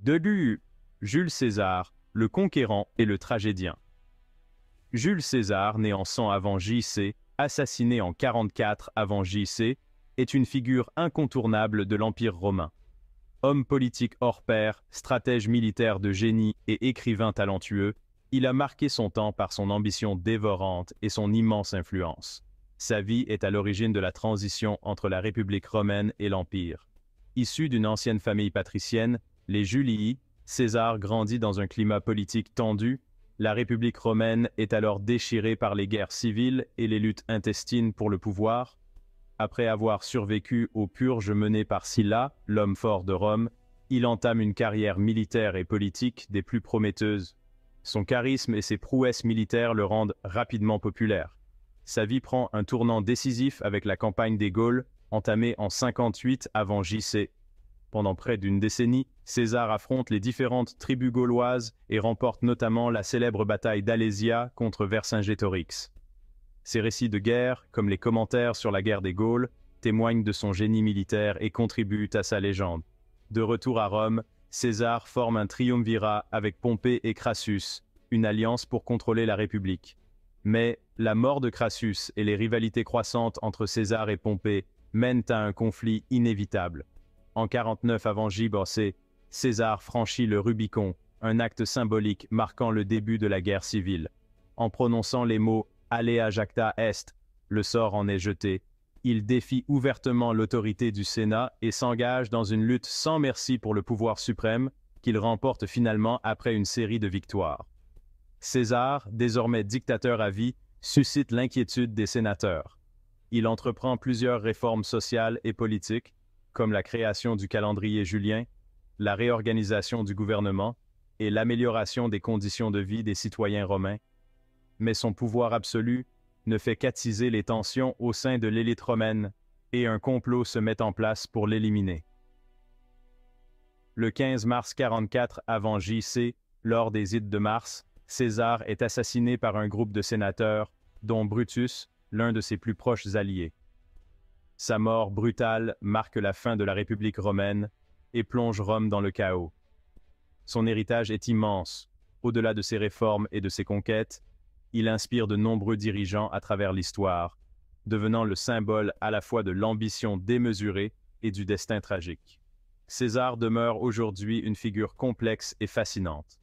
De Jules César, le conquérant et le tragédien. Jules César, né en 100 avant J.C., assassiné en 44 avant J.C., est une figure incontournable de l'Empire romain. Homme politique hors pair, stratège militaire de génie et écrivain talentueux, il a marqué son temps par son ambition dévorante et son immense influence. Sa vie est à l'origine de la transition entre la République romaine et l'Empire. Issu d'une ancienne famille patricienne, les Julii, César grandit dans un climat politique tendu. La République romaine est alors déchirée par les guerres civiles et les luttes intestines pour le pouvoir. Après avoir survécu aux purges menées par Sylla, l'homme fort de Rome, il entame une carrière militaire et politique des plus prometteuses. Son charisme et ses prouesses militaires le rendent rapidement populaire. Sa vie prend un tournant décisif avec la campagne des Gaules, entamée en 58 avant J.C. Pendant près d'une décennie, César affronte les différentes tribus gauloises et remporte notamment la célèbre bataille d'Alésia contre Vercingétorix. Ses récits de guerre, comme les commentaires sur la guerre des Gaules, témoignent de son génie militaire et contribuent à sa légende. De retour à Rome, César forme un triumvirat avec Pompée et Crassus, une alliance pour contrôler la République. Mais la mort de Crassus et les rivalités croissantes entre César et Pompée mènent à un conflit inévitable. En 49 avant J.C., César franchit le Rubicon, un acte symbolique marquant le début de la guerre civile. En prononçant les mots « Alea jacta est », le sort en est jeté, il défie ouvertement l'autorité du Sénat et s'engage dans une lutte sans merci pour le pouvoir suprême, qu'il remporte finalement après une série de victoires. César, désormais dictateur à vie, suscite l'inquiétude des sénateurs. Il entreprend plusieurs réformes sociales et politiques, comme la création du calendrier julien, la réorganisation du gouvernement et l'amélioration des conditions de vie des citoyens romains. Mais son pouvoir absolu ne fait qu'attiser les tensions au sein de l'élite romaine et un complot se met en place pour l'éliminer. Le 15 mars 44 avant J.C., lors des Ides de mars, César est assassiné par un groupe de sénateurs, dont Brutus, l'un de ses plus proches alliés. Sa mort brutale marque la fin de la République romaine et plonge Rome dans le chaos. Son héritage est immense. Au-delà de ses réformes et de ses conquêtes, il inspire de nombreux dirigeants à travers l'histoire, devenant le symbole à la fois de l'ambition démesurée et du destin tragique. César demeure aujourd'hui une figure complexe et fascinante.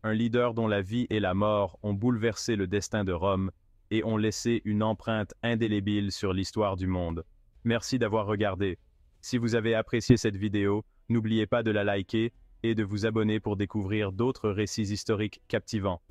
Un leader dont la vie et la mort ont bouleversé le destin de Rome et ont laissé une empreinte indélébile sur l'histoire du monde. Merci d'avoir regardé. Si vous avez apprécié cette vidéo, n'oubliez pas de la liker et de vous abonner pour découvrir d'autres récits historiques captivants.